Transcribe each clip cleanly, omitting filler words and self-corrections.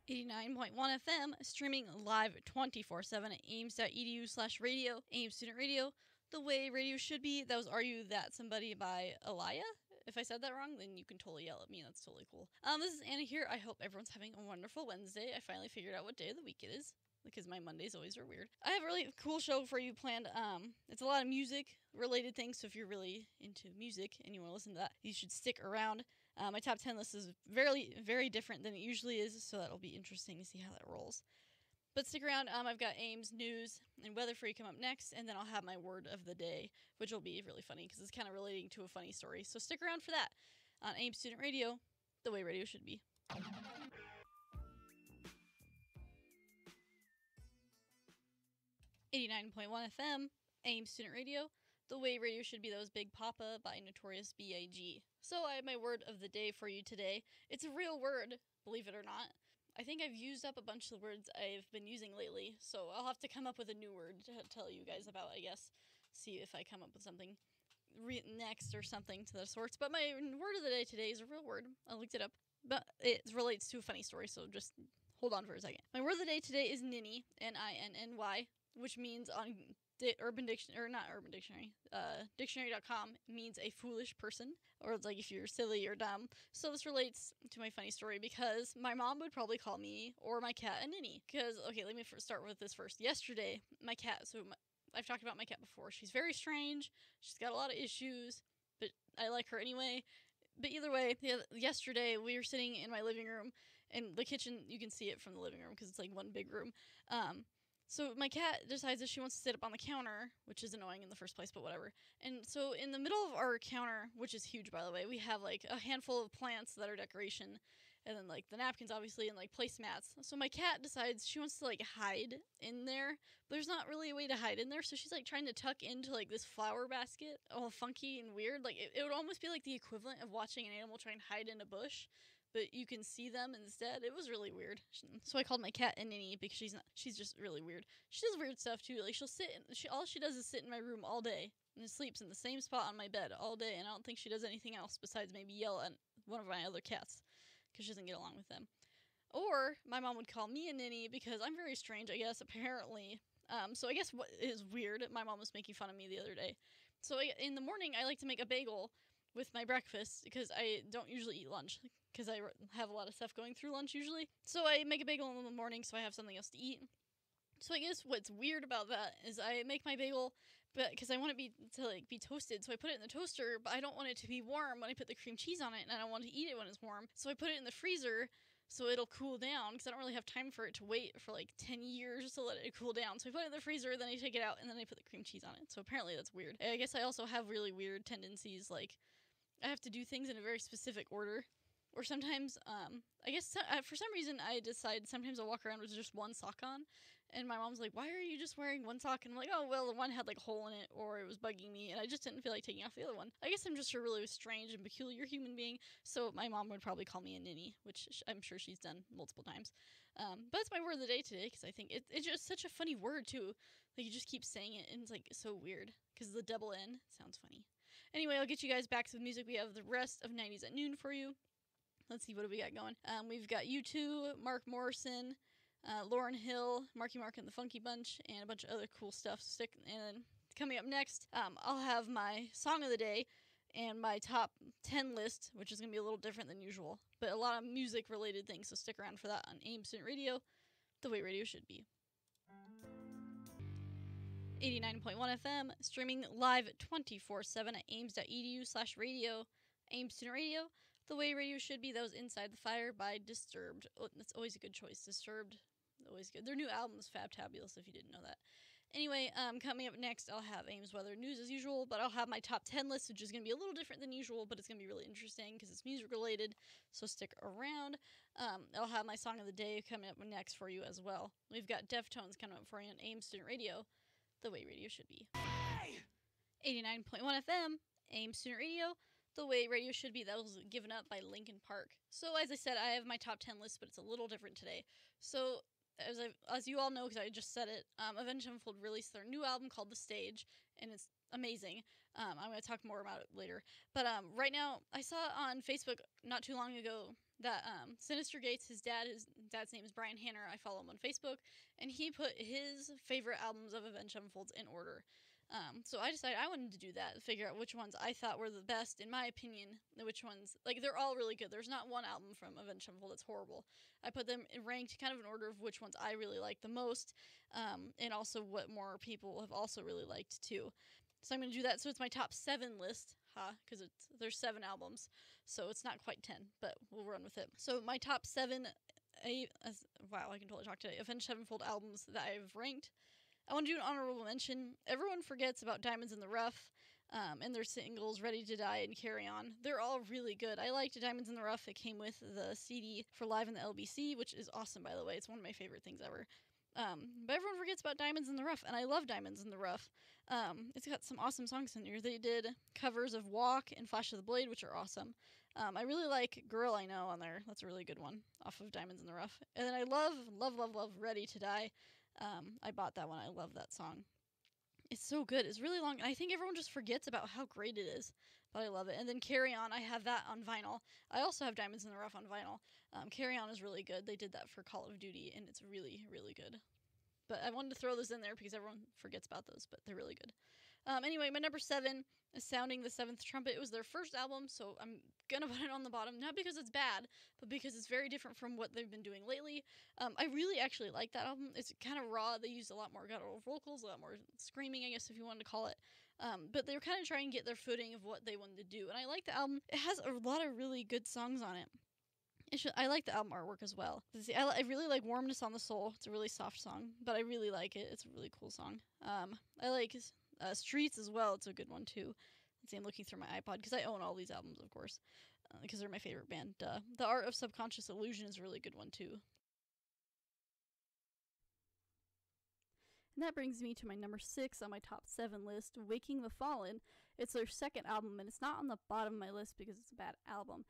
89.1 FM, streaming live 24/7 at ames.edu/radio, Ames Student Radio, the way radio should be. That was Are You That Somebody by Aliyah. If I said that wrong, then you can totally yell at me. That's totally cool. This is Anna here. I hope everyone's having a wonderful Wednesday. I finally figured out what day of the week it is, because my Mondays always are weird. I have a really cool show for you planned. It's a lot of music-related things, so if you're really into music and you want to listen to that, you should stick around. My top 10 list is very, very different than it usually is, so that'll be interesting to see how that rolls. But stick around. I've got Ames news and weather for you come up next, and then I'll have my word of the day, which will be really funny because it's kind of relating to a funny story. So stick around for that on Ames Student Radio, the way radio should be. 89.1 FM, Ames Student Radio, the way radio should be. That was Big Papa by Notorious B.I.G. So I have my word of the day for you today. It's a real word, believe it or not. I think I've used up a bunch of the words I've been using lately, so I'll have to come up with a new word to tell you guys about, I guess. See if I come up with something next or something to the sorts. But my word of the day today is a real word. I looked it up, but it relates to a funny story, so just hold on for a second. My word of the day today is ninny, N-I-N-N-Y, which means on dictionary.com means a foolish person, or it's like if you're silly or dumb. So this relates to my funny story because my mom would probably call me or my cat a ninny. Because, okay, let me start with this first. Yesterday, my cat, I've talked about my cat before. She's very strange. She's got a lot of issues, but I like her anyway. But either way, yesterday we were sitting in my living room, and the kitchen, you can see it from the living room because it's like one big room. So my cat decides that she wants to sit up on the counter, which is annoying in the first place, but whatever. And so in the middle of our counter, which is huge, by the way, we have like a handful of plants that are decoration, and then like the napkins, obviously, and like placemats. So my cat decides she wants to like hide in there, but there's not really a way to hide in there. So she's like trying to tuck into like this flower basket, all funky and weird. Like it would almost be like the equivalent of watching an animal try and hide in a bush, but you can see them instead. It was really weird. So I called my cat a ninny because she's just really weird. She does weird stuff too. Like she'll all she does is sit in my room all day and sleeps in the same spot on my bed all day. And I don't think she does anything else besides maybe yell at one of my other cats because she doesn't get along with them. Or my mom would call me a ninny because I'm very strange, I guess, apparently. So I guess what is weird, my mom was making fun of me the other day. So in the morning, I like to make a bagel with my breakfast because I don't usually eat lunch because I have a lot of stuff going through lunch usually. So I make a bagel in the morning so I have something else to eat. So I guess what's weird about that is I make my bagel, but because I want it to be toasted, so I put it in the toaster, but I don't want it to be warm when I put the cream cheese on it, and I don't want to eat it when it's warm. So I put it in the freezer so it'll cool down because I don't really have time for it to wait for like 10 years to let it cool down. So I put it in the freezer, then I take it out, and then I put the cream cheese on it. So apparently that's weird. I guess I also have really weird tendencies, like I have to do things in a very specific order. Or sometimes, I guess for some reason I decide sometimes I'll walk around with just one sock on. And my mom's like, why are you just wearing one sock? And I'm like, oh, well, the one had like a hole in it or it was bugging me. And I just didn't feel like taking off the other one. I guess I'm just a really strange and peculiar human being. So my mom would probably call me a ninny, which I'm sure she's done multiple times. But it's my word of the day today because I think it's just such a funny word too. Like you just keep saying it and it's like so weird because the double N sounds funny. Anyway, I'll get you guys back to the music. We have the rest of 90s at Noon for you. Let's see, what do we got going? We've got U2, Mark Morrison, Lauryn Hill, Marky Mark and the Funky Bunch, and a bunch of other cool stuff. And then coming up next, I'll have my song of the day and my top 10 list, which is going to be a little different than usual. But a lot of music-related things, so stick around for that on Ames Student Radio, the way radio should be. 89.1 FM, streaming live 24/7 at ames.edu/radio, Ames Student Radio, the way radio should be. That was Inside the Fire by Disturbed. Oh, that's always a good choice. Disturbed, always good. Their new album is fabtabulous if you didn't know that. Anyway, coming up next, I'll have Ames weather news as usual, but I'll have my top 10 list, which is going to be a little different than usual, but it's going to be really interesting because it's music related, so stick around. I'll have my song of the day coming up next for you as well. We've got Deftones coming up for you on Ames Student Radio, the way radio should be. Hey! 89.1 FM, Ames Student Radio, the way radio should be. That was given up by Linkin Park. So as I said, I have my top 10 list, but it's a little different today. So as you all know, because I just said it, Avenged Sevenfold released their new album called The Stage, and it's amazing. I'm going to talk more about it later. But right now, I saw on Facebook not too long ago that Sinister Gates, his dad's name is Brian Hanner. I follow him on Facebook, and he put his favorite albums of Avenged Sevenfold in order. So I decided I wanted to do that, figure out which ones I thought were the best, in my opinion, which ones, like, they're all really good. There's not one album from Avenged Sevenfold that's horrible. I put them ranked kind of in order of which ones I really like the most, and also what more people have also really liked, too. So I'm going to do that. So it's my top 7 list, because there's 7 albums, so it's not quite 10, but we'll run with it. So my top 7, wow, I can totally talk today, Avenged Sevenfold albums that I've ranked. I want to do an honorable mention. Everyone forgets about Diamonds in the Rough, and their singles Ready to Die and Carry On. They're all really good. I liked Diamonds in the Rough. It came with the CD for Live in the LBC, which is awesome, by the way. It's one of my favorite things ever. But everyone forgets about Diamonds in the Rough, and I love Diamonds in the Rough. It's got some awesome songs in here. They did covers of Walk and Flash of the Blade, which are awesome. I really like Girl I Know on there. That's a really good one off of Diamonds in the Rough. And then I love Ready to Die. I bought that one. I love that song. It's so good. It's really long, and I think everyone just forgets about how great it is, but I love it. And then Carry On, I have that on vinyl. I also have Diamonds in the Rough on vinyl. Carry On is really good. They did that for Call of Duty, and it's really, really good. But I wanted to throw those in there because everyone forgets about those, but they're really good. Anyway, my number 7 is Sounding the Seventh Trumpet. It was their first album, so I'm going to put it on the bottom, not because it's bad, but because it's very different from what they've been doing lately. I really actually like that album. It's kind of raw. They used a lot more guttural vocals, a lot more screaming, I guess, if you wanted to call it. But they were kind of trying to get their footing of what they wanted to do. And I like the album. It has a lot of really good songs on it. I like the album artwork as well. I really like Warmness on the Soul. It's a really soft song, but I really like it. It's a really cool song. I like Streets as well. It's a good one, too. Let's see, I'm looking through my iPod, because I own all these albums, of course, because they're my favorite band. The Art of Subconscious Illusion is a really good one, too. And that brings me to my number 6 on my top 7 list, Waking the Fallen. It's their second album, and it's not on the bottom of my list because it's a bad album.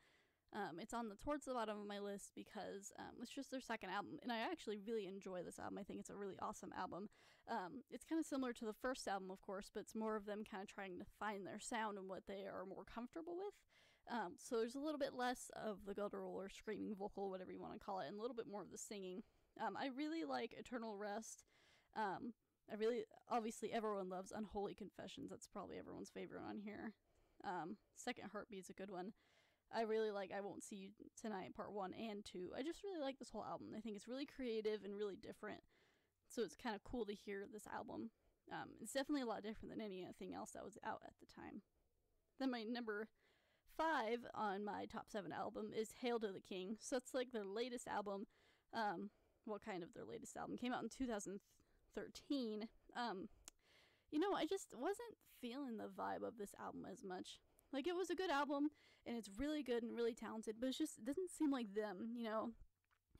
It's towards the bottom of my list because it's just their second album, and I actually really enjoy this album. I think it's a really awesome album. It's kind of similar to the first album, of course, but it's more of them kind of trying to find their sound and what they are more comfortable with. So there's a little bit less of the guttural or screaming vocal, whatever you want to call it, and a little bit more of the singing. I really like Eternal Rest. Obviously everyone loves Unholy Confessions. That's probably everyone's favorite on here. Second Heartbeat's a good one. I really like I Won't See You Tonight, Part 1 and 2. I just really like this whole album. I think it's really creative and really different. So it's kind of cool to hear this album. It's definitely a lot different than anything else that was out at the time. Then my number 5 on my top 7 album is Hail to the King. So it's like their latest album. Kind of their latest album. Came out in 2013. I just wasn't feeling the vibe of this album as much. Like, it was a good album, and it's really good and really talented, but it doesn't seem like them,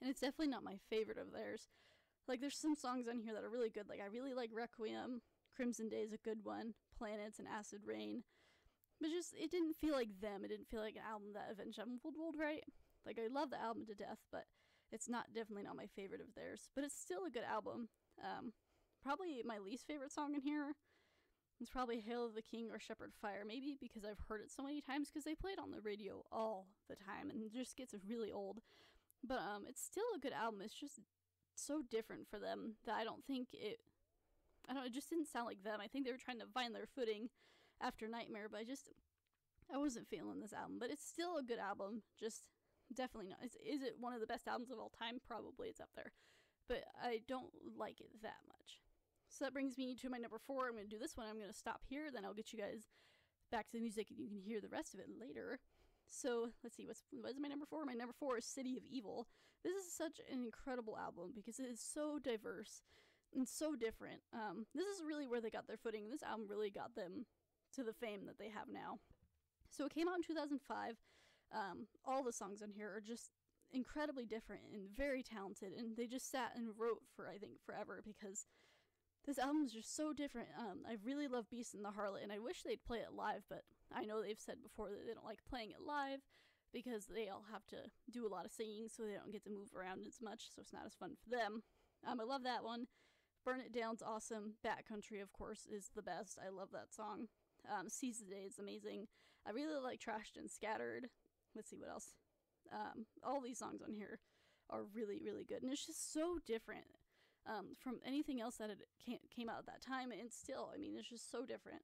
And it's definitely not my favorite of theirs. Like, there's some songs on here that are really good. Like, I really like Requiem. Crimson Day is a good one. Planets and Acid Rain. But it didn't feel like them. It didn't feel like an album that Avenged Sevenfold would write. Like, I love the album to death, but it's definitely not my favorite of theirs. But it's still a good album. Probably my least favorite song in here is probably Hail of the King or Shepherd Fire. Maybe because I've heard it so many times because they play it on the radio all the time and it just gets really old. But it's still a good album. It's just so different for them that I don't think it just didn't sound like them. I think they were trying to find their footing after Nightmare, but I wasn't feeling this album. But it's still a good album. Just definitely not. Is it one of the best albums of all time? Probably. It's up there. But I don't like it that much. So that brings me to my number 4. I'm going to do this one. I'm going to stop here. Then I'll get you guys back to the music and you can hear the rest of it later. So let's see. What is my number 4? My number 4 is City of Evil. This is such an incredible album because it is so diverse and so different. This is really where they got their footing. This album really got them to the fame that they have now. So it came out in 2005. All the songs on here are just incredibly different and very talented, and they just sat and wrote for, I think, forever because this album is just so different. I really love Beast and the Harlot, and I wish they'd play it live, but I know they've said before that they don't like playing it live because they all have to do a lot of singing, so they don't get to move around as much, so it's not as fun for them. I love that one. Burn It Down's awesome. Backcountry, of course, is the best. I love that song. Seize the Day is amazing. I really like Trashed and Scattered. Let's see what else. All these songs on here are really, really good. And it's just so different from anything else that came out at that time. And still, I mean, it's just so different.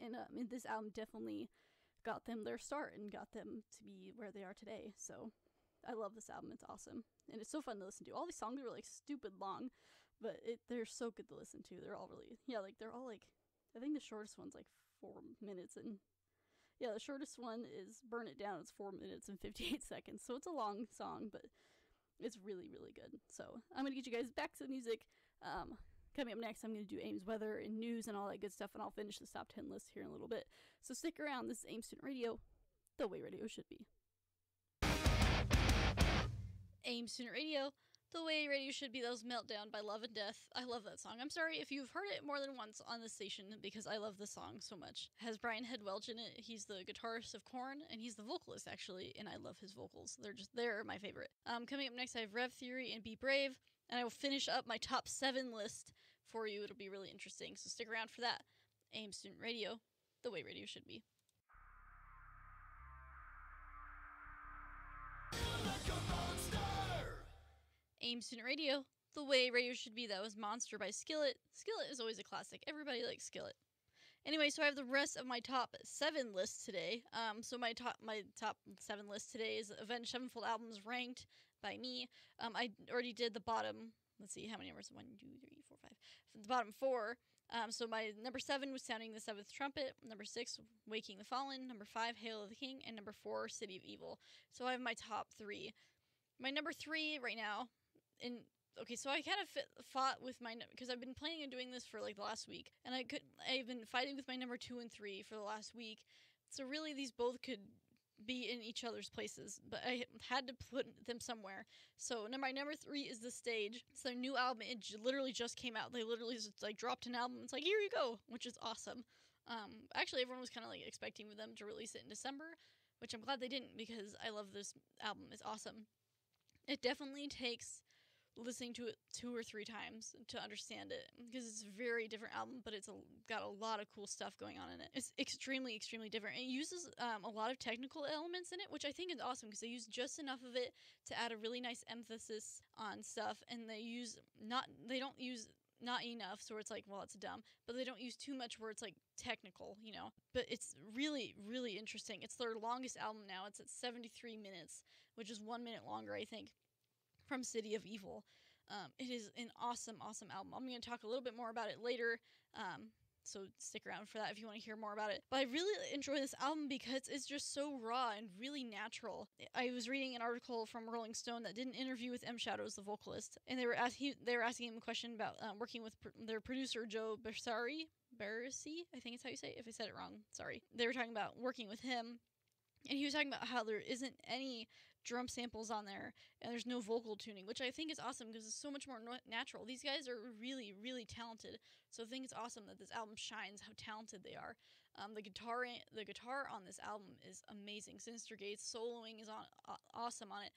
And this album definitely got them their start and got them to be where they are today. So I love this album. It's awesome. And it's so fun to listen to. All these songs are like stupid long, but they're so good to listen to. They're all really, they're all like, I think the shortest one's like 4 minutes. And yeah, the shortest one is Burn It Down. It's 4 minutes and 58 seconds. So it's a long song, but it's really, really good. So I'm going to get you guys back to the music. Coming up next, I'm going to do Ames weather and news and all that good stuff, and I'll finish the top 10 list here in a little bit. So stick around. This is Ames Student Radio, the way radio should be. Ames Student Radio, the way radio should be. That was Meltdown by Love and Death. I love that song. I'm sorry if you've heard it more than once on this station because I love this song so much. It has Brian Head-Welch in it. He's the guitarist of Korn, and he's the vocalist, actually, and I love his vocals. They're my favorite. Coming up next, I have Rev Theory and Be Brave, and I will finish up my top 7 list for you. It'll be really interesting, so stick around for that. Ames Student Radio, the way radio should be. Ames Student Radio, the way radio should be. That was Monster by Skillet. Skillet is always a classic. Everybody likes Skillet. Anyway, so I have the rest of my top 7 lists today. So my top 7 list today is Avenged Sevenfold Albums ranked by me. I already did the bottom. Let's see how many numbers. 1, 2, 3, 4, 5. The bottom 4. So my number 7 was Sounding the Seventh Trumpet. Number 6, Waking the Fallen. Number 5, Hail of the King. And number 4, City of Evil. So I have my top 3. My number 3 right now. So I kind of fought with my, because I've been planning on doing this for like the last week, and I've been fighting with my number 2 and 3 for the last week. So really, these both could be in each other's places, but I had to put them somewhere. So my number 3 is The Stage. It's their new album. It literally just came out. They literally just like dropped an album. It's like, here you go, which is awesome. Actually, everyone was kind of like expecting them to release it in December, which I'm glad they didn't because I love this album. It's awesome. It definitely takes listening to it 2 or 3 times to understand it because it's a very different album, but it's got a lot of cool stuff going on in it. It's extremely, extremely different. It uses a lot of technical elements in it, which I think is awesome because they use just enough of it to add a really nice emphasis on stuff, and they don't use not enough, so it's like, well, it's dumb, but they don't use too much where it's like technical, but it's really, really interesting. It's their longest album now. It's at 73 minutes, which is 1 minute longer, I think, from City of Evil. It is an awesome, awesome album. I'm going to talk a little bit more about it later, so stick around for that if you want to hear more about it. But I really enjoy this album because it's just so raw and really natural. I was reading an article from Rolling Stone that did an interview with M. Shadows, the vocalist, and they were asking him a question about working with their producer, Joe Barresi, I think is how you say it. If I said it wrong, sorry. They were talking about working with him, and he was talking about how there isn't any drum samples on there, and there's no vocal tuning, which I think is awesome because it's so much more natural. These guys are really, really talented, so I think it's awesome that this album shines how talented they are. The guitar on this album is amazing. Sinister Gates soloing is awesome on it.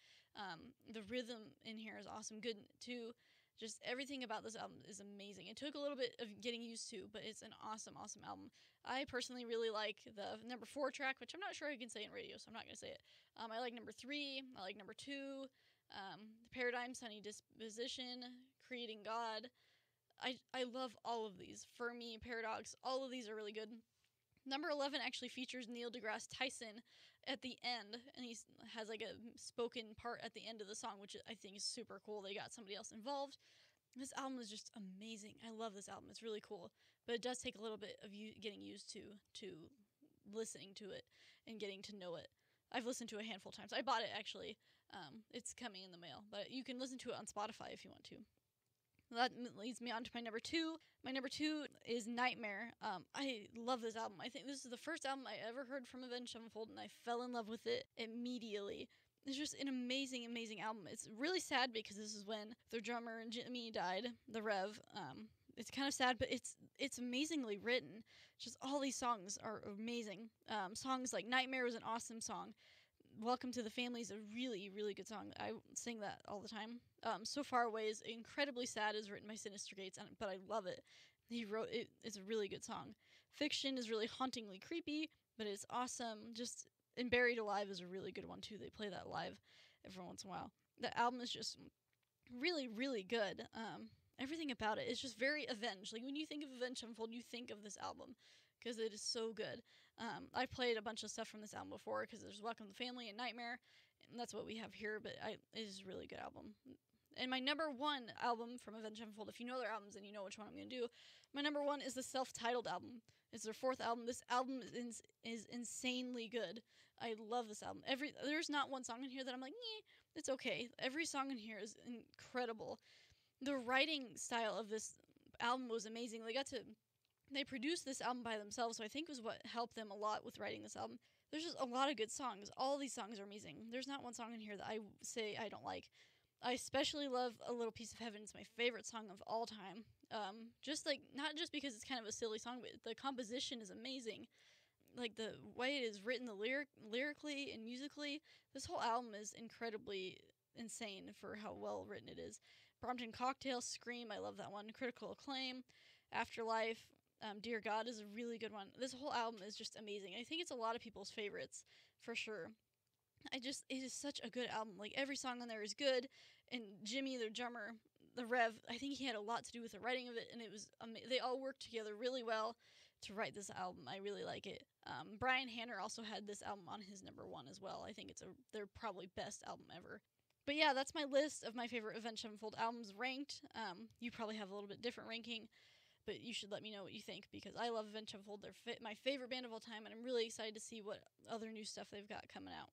The rhythm in here is awesome, good too. Just everything about this album is amazing. It took a little bit of getting used to, but it's an awesome, awesome album. I personally really like the number 4 track, which I'm not sure I can say in radio, so I'm not going to say it. I like number 3. I like number 2. The Paradigm, Sunny Disposition, Creating God. I love all of these. Fermi, Paradox, all of these are really good. Number 11 actually features Neil deGrasse Tyson at the end, and he has like a spoken part at the end of the song, which I think is super cool. They got somebody else involved. This album is just amazing. I love this album. It's really cool, but it does take a little bit of you getting used to listening to it and getting to know it. I've listened to it a handful of times. I bought it actually. It's coming in the mail, but you can listen to it on Spotify if you want to. That leads me on to my number 2. My number 2 is Nightmare. I love this album. I think this is the first album I ever heard from Avenged Sevenfold, and I fell in love with it immediately. It's just an amazing, amazing album. It's really sad because this is when their drummer Jimmy died, the Rev. It's kind of sad, but it's amazingly written. Just all these songs are amazing. Songs like Nightmare was an awesome song. Welcome to the Family is a really, really good song. I sing that all the time. So Far Away is incredibly sad. Is written by Sinister Gates, but I love it. He wrote it. It's a really good song. Fiction is really hauntingly creepy, but it's awesome. And Buried Alive is a really good one too. They play that live every once in a while. The album is just really, really good. Everything about it is just very Avenged. Like when you think of Avenged Sevenfold, you think of this album because it is so good. I've played a bunch of stuff from this album before because there's Welcome to the Family and Nightmare, and that's what we have here. But it is a really good album. And my number one album from Avenged Sevenfold, if you know their albums and you know which one I'm going to do, my number one is the self-titled album. It's their fourth album. This album is insanely good. I love this album. There's not one song in here that I'm like, it's okay. Every song in here is incredible. The writing style of this album was amazing. They produced this album by themselves, so I think was what helped them a lot with writing this album. There's just a lot of good songs. All these songs are amazing. There's not one song in here that I say I don't like. I especially love A Little Piece of Heaven. It's my favorite song of all time. Not just because it's kind of a silly song, but the composition is amazing. Like the way it is written, lyrically and musically, this whole album is incredibly insane for how well written it is. Brompton Cocktail, Scream, I love that one. Critical Acclaim, Afterlife, Dear God is a really good one. This whole album is just amazing. I think it's a lot of people's favorites, for sure. It is such a good album. Like every song on there is good, and Jimmy, the drummer, the Rev, I think he had a lot to do with the writing of it, and it was they all worked together really well to write this album. I really like it. Brian Hanner also had this album on his number one as well. I think it's their probably best album ever. But yeah, that's my list of my favorite Avenged Sevenfold albums ranked. You probably have a little bit different ranking, but you should let me know what you think because I love Avenged Sevenfold. They're my favorite band of all time, and I'm really excited to see what other new stuff they've got coming out.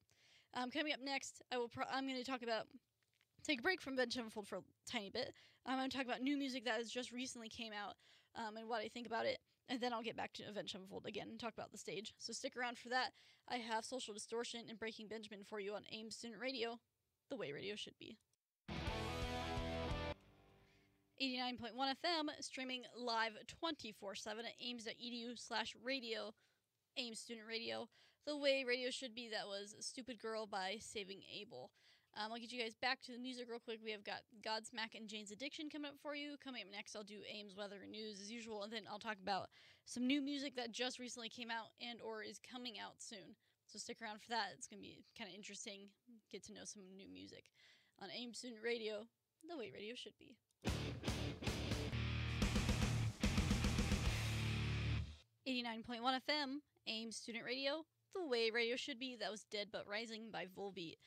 Coming up next, I'm going to take a break from Avenged Sevenfold for a tiny bit. I'm going to talk about new music that has just recently came out and what I think about it, and then I'll get back to Avenged Sevenfold again and talk about the stage. So stick around for that. I have Social Distortion and Breaking Benjamin for you on AIM Student Radio, the way radio should be. 89.1 FM, streaming live 24/7 at aims.edu/radio, AIM Student Radio, the way radio should be. That was Stupid Girl by Saving Abel. I'll get you guys back to the music real quick. We have got Godsmack and Jane's Addiction coming up for you. Coming up next, I'll do AIM's weather and news as usual, and then I'll talk about some new music that just recently came out and or is coming out soon. So stick around for that. It's going to be kind of interesting. Get to know some new music on AIM Student Radio, the way radio should be. 89.1 FM, AIM Student Radio, the way radio should be. That was Dead But Rising by Volbeat.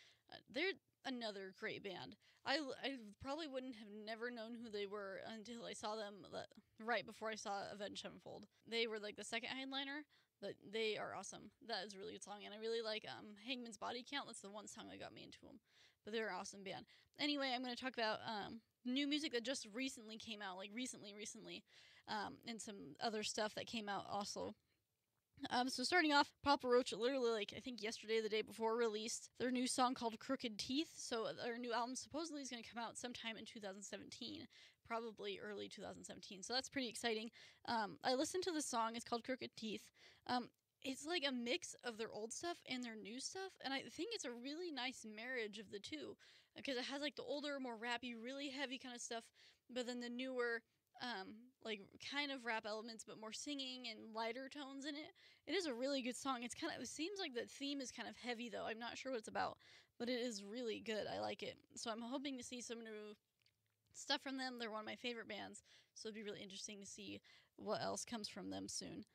They're another great band. I probably wouldn't have never known who they were until I saw them right before I saw Avenged Sevenfold. They were like the second headliner, but they are awesome. That is a really good song, and I really like Hangman's Body Count. That's the one song that got me into them. But they're an awesome band. Anyway, I'm going to talk about new music that just recently came out, like recently, and some other stuff that came out also. So starting off, Papa Roach literally I think yesterday, the day before, released their new song called Crooked Teeth. So their new album supposedly is going to come out sometime in 2017, probably early 2017. So that's pretty exciting. I listened to the song. It's called Crooked Teeth. It's like a mix of their old stuff and their new stuff, and I think it's a really nice marriage of the two because it has like the older, more rappy, really heavy kind of stuff, but then the newer like kind of rap elements, but more singing and lighter tones in it. It is a really good song. It seems like the theme is kind of heavy though. I'm not sure what it's about, but it is really good. I like it. So I'm hoping to see some new stuff from them. They're one of my favorite bands, so it'd be really interesting to see what else comes from them soon.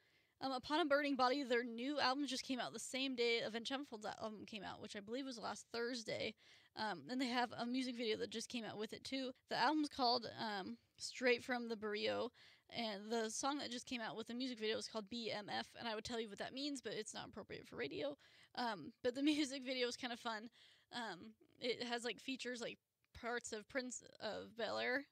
Upon a Burning Body, their new album just came out the same day Avenged Sevenfold's album came out, which I believe was last Thursday. And they have a music video that just came out with it too. The album's called Straight from the Barrio, and the song that just came out with the music video is called BMF, and I would tell you what that means, but it's not appropriate for radio. But the music video is kind of fun. It has like features like parts of Prince of Bel-Air,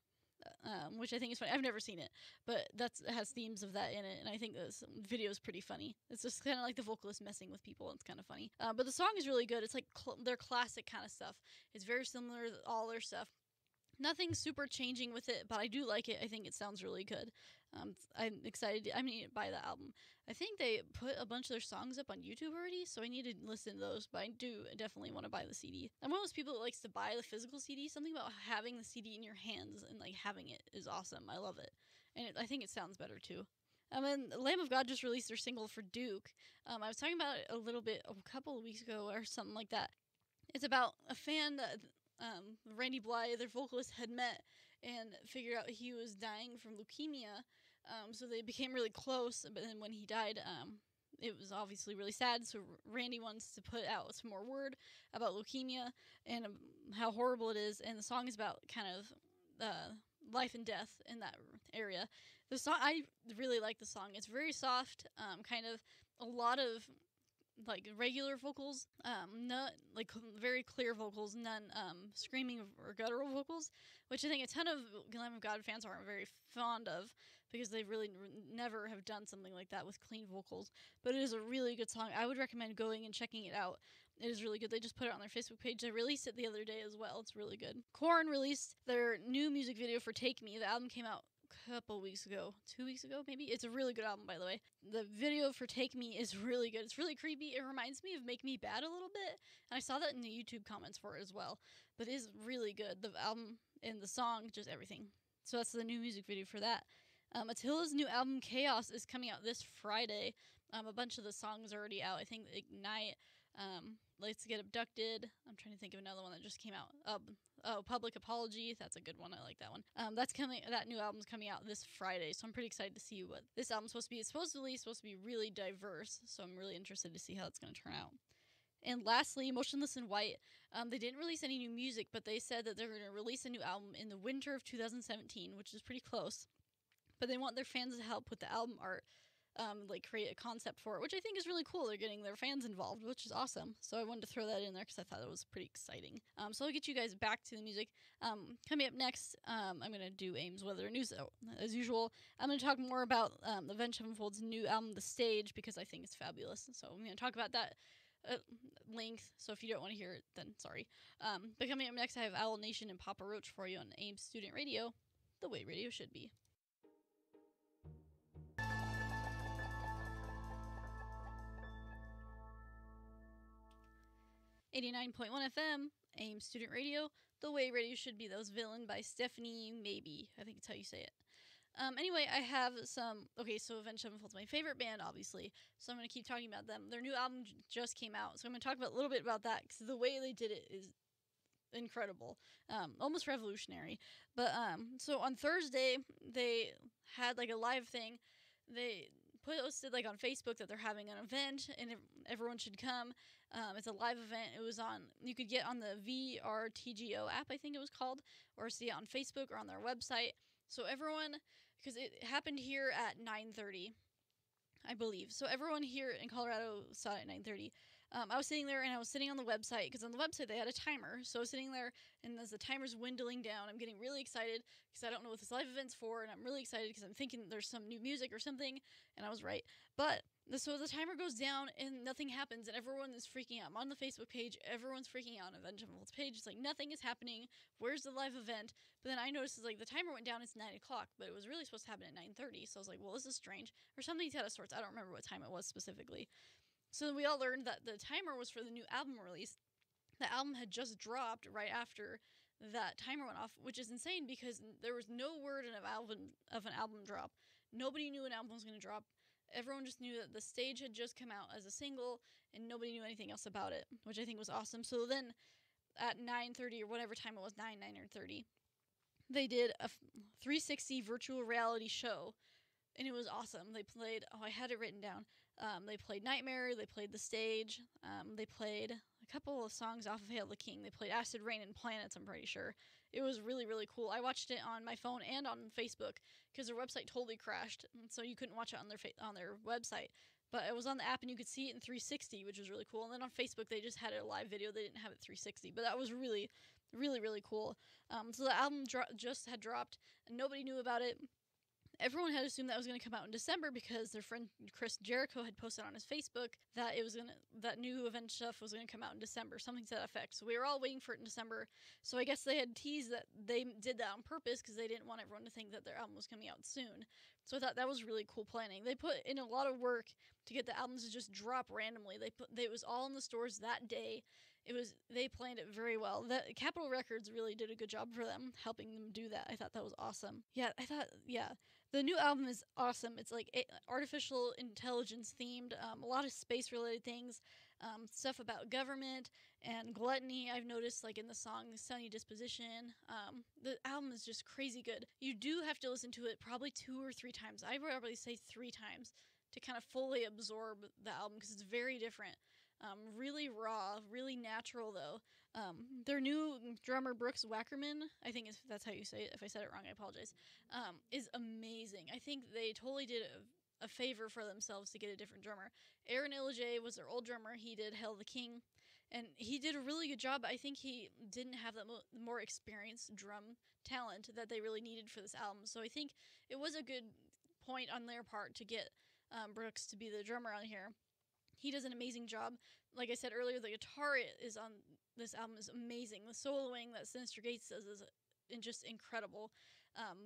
which I think is funny. I've never seen it, but it has themes of that in it, and I think this video is pretty funny. It's just kind of like the vocalist messing with people. It's kind of funny. But the song is really good. It's like their classic kind of stuff. It's very similar to all their stuff. Nothing super changing with it, but I do like it. I think it sounds really good. I'm excited. I need to buy that album. I think they put a bunch of their songs up on YouTube already, so I need to listen to those. But I do definitely want to buy the CD. I'm one of those people that likes to buy the physical CD. Something about having the CD in your hands and like having it is awesome. I love it, and I think it sounds better too. And Lamb of God just released their single for Duke. I was talking about it a little bit a couple of weeks ago or something like that. It's about a fan that Randy Blythe, their vocalist, had met and figured out he was dying from leukemia. So they became really close, but then when he died, it was obviously really sad. So Randy wants to put out some more word about leukemia and how horrible it is. And the song is about kind of life and death in that area. The song, I really like the song. It's very soft, kind of a lot of like regular vocals, not like very clear vocals, none screaming or guttural vocals, which I think a ton of Lamb of God fans aren't very fond of because they really never have done something like that with clean vocals. But it is a really good song. I would recommend going and checking it out. It is really good. They just put it on their Facebook page. They released it the other day as well. It's really good. Korn released their new music video for Take Me. The album came out couple weeks ago, 2 weeks ago maybe. It's a really good album, by the way. The video for Take Me is really good. It's really creepy. It reminds me of Make Me Bad a little bit, and I saw that in the YouTube comments for it as well. But it is really good. The album and the song, just everything. So that's the new music video for that. Attila's new album Chaos is coming out this Friday. A bunch of the songs are already out. I think Ignite, Let's Get Abducted. I'm trying to think of another one that just came out. Public Apology. That's a good one. I like that one. That new album's coming out this Friday, so I'm pretty excited to see what this album's supposed to be. It's supposed to be really diverse, so I'm really interested to see how it's going to turn out. And lastly, Motionless in White. They didn't release any new music, but they said that they're going to release a new album in the winter of 2017, which is pretty close. But they want their fans to help with the album art. Like create a concept for it, which I think is really cool. They're getting their fans involved, which is awesome. So I wanted to throw that in there because I thought it was pretty exciting. So I'll get you guys back to the music. Coming up next, I'm going to do Ames Weather News as usual. I'm going to talk more about Avenged Sevenfold's new album, The Stage, because I think it's fabulous. So I'm going to talk about that at length. So if you don't want to hear it, then sorry. But coming up next, I have Owl Nation and Papa Roach for you on Ames Student Radio, the way radio should be. 89.1 FM, AIM Student Radio, the way radio should be. That was Villain by Stephanie Maybe. I think it's how you say it. Anyway, I have so Avenged Sevenfold's my favorite band, obviously, so I'm going to keep talking about them. Their new album just came out, so I'm going to talk a little bit about that, because the way they did it is incredible, almost revolutionary. But, so on Thursday, they had, like, a live thing. They posted, like, on Facebook that they're having an event, and everyone should come. It's a live event. It was you could get on the VRTGO app, I think it was called, or see it on Facebook or on their website. So everyone, because it happened here at 9:30, I believe. So everyone here in Colorado saw it at 9:30. I was sitting there, and I was sitting on the website, because on the website they had a timer. So I was sitting there, and as the timer's dwindling down, I'm getting really excited, because I don't know what this live event's for, and I'm really excited because I'm thinking there's some new music or something, and I was right. But, so the timer goes down, and nothing happens, and everyone is freaking out. I'm on the Facebook page, everyone's freaking out on Avenged Sevenfold's page. It's like, nothing is happening, where's the live event? But then I noticed, like, the timer went down, it's 9 o'clock, but it was really supposed to happen at 9:30, so I was like, well, this is strange, or something's out of sorts. I don't remember what time it was specifically. So we all learned that the timer was for the new album release. The album had just dropped right after that timer went off, which is insane because there was no word of an album drop. Nobody knew an album was going to drop. Everyone just knew that The Stage had just come out as a single, and nobody knew anything else about it, which I think was awesome. So then at 9:30 or whatever time it was, 9 or 30, they did a 360 virtual reality show, and it was awesome. They played, I had it written down. They played Nightmare, they played The Stage, they played a couple of songs off of Hail the King. They played Acid Rain and Planets, I'm pretty sure. It was really, really cool. I watched it on my phone and on Facebook, because their website totally crashed, so you couldn't watch it on their website. But it was on the app, and you could see it in 360, which was really cool. And then on Facebook, they just had it a live video. They didn't have it 360, but that was really, really, really cool. So the album just had dropped, and nobody knew about it. Everyone had assumed that was going to come out in December because their friend Chris Jericho had posted on his Facebook that that new Avenged stuff was going to come out in December, something to that effect. So we were all waiting for it in December. So I guess they had teased that they did that on purpose because they didn't want everyone to think that their album was coming out soon. So I thought that was really cool planning. They put in a lot of work to get the albums to just drop randomly. It was all in the stores that day. They planned it very well. Capitol Records really did a good job for them, helping them do that. I thought that was awesome. The new album is awesome. It's like artificial intelligence themed, a lot of space related things, stuff about government and gluttony. I've noticed, like in the song "Sunny Disposition." The album is just crazy good. You do have to listen to it probably 2 or 3 times. I would probably say 3 times to kind of fully absorb the album because it's very different. Really raw, really natural though. Their new drummer Brooks Wackerman, I think that's how you say it. If I said it wrong, I apologize. Is amazing. I think they totally did a favor for themselves to get a different drummer. Aaron Illiday was their old drummer. He did Hail the King, and he did a really good job. I think he didn't have that more experienced drum talent that they really needed for this album. So I think it was a good point on their part to get Brooks to be the drummer on here. He does an amazing job. Like I said earlier, the guitar is on this album is amazing. The soloing that Sinister Gates does is just incredible.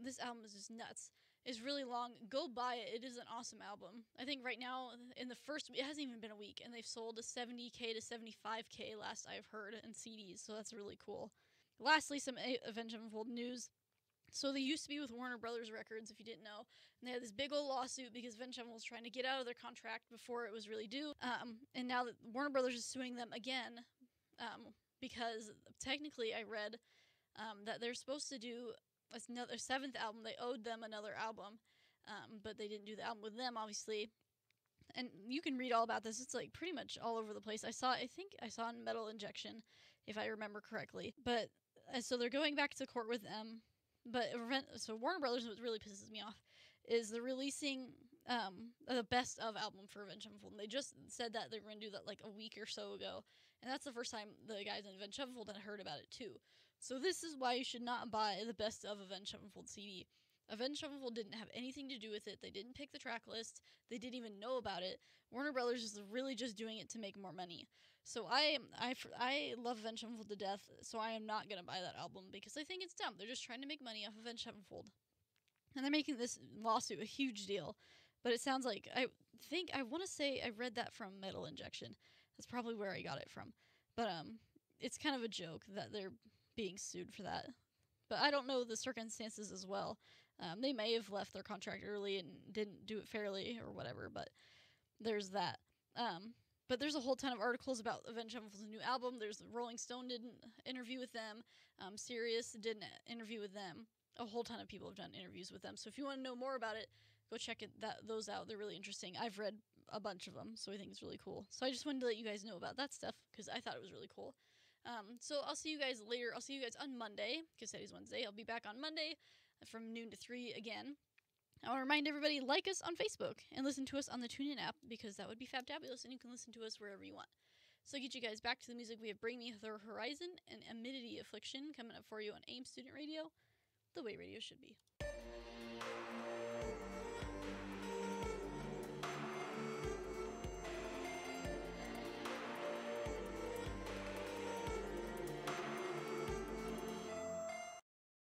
This album is just nuts. It's really long. Go buy it. It is an awesome album. I think right now, it hasn't even been a week, and they've sold a 70K to 75K last I've heard in CDs, so that's really cool. Lastly, some Avenged Sevenfold news. So they used to be with Warner Brothers Records, if you didn't know. And they had this big old lawsuit because Avenged Sevenfold was trying to get out of their contract before it was really due. And now that Warner Brothers is suing them again, because technically I read that they're supposed to do another 7th album. They owed them another album, but they didn't do the album with them, obviously. And you can read all about this. It's like pretty much all over the place. I think I saw in Metal Injection, if I remember correctly. But so they're going back to court with them. But so Warner Brothers, what really pisses me off is they're releasing the best of album for Avenged Sevenfold. And they just said that they were going to do that like a week or so ago. And that's the first time the guys in Avenged Sevenfold had heard about it too. So this is why you should not buy the best of Avenged Sevenfold CD. Avenged Sevenfold didn't have anything to do with it. They didn't pick the track list. They didn't even know about it. Warner Brothers is really just doing it to make more money. So I love Avenged Sevenfold to death, so I am not going to buy that album because I think it's dumb. They're just trying to make money off Avenged Sevenfold. And they're making this lawsuit a huge deal. But it sounds like, I want to say I read that from Metal Injection. That's probably where I got it from. But it's kind of a joke that they're being sued for that. But I don't know the circumstances as well. They may have left their contract early and didn't do it fairly or whatever, but there's that. But there's a whole ton of articles about Avenged Sevenfold's new album. There's Rolling Stone did an interview with them. Sirius did an interview with them. A whole ton of people have done interviews with them. So if you want to know more about it, go check those out. They're really interesting. I've read a bunch of them, so I think it's really cool. So I just wanted to let you guys know about that stuff because I thought it was really cool. So I'll see you guys later. I'll see you guys on Monday because today's Wednesday. I'll be back on Monday from noon to 3 again. I want to remind everybody, like us on Facebook and listen to us on the TuneIn app because that would be fabulous and you can listen to us wherever you want. So I'll get you guys back to the music. We have Bring Me the Horizon and Amidity Affliction coming up for you on AIM Student Radio, the way radio should be.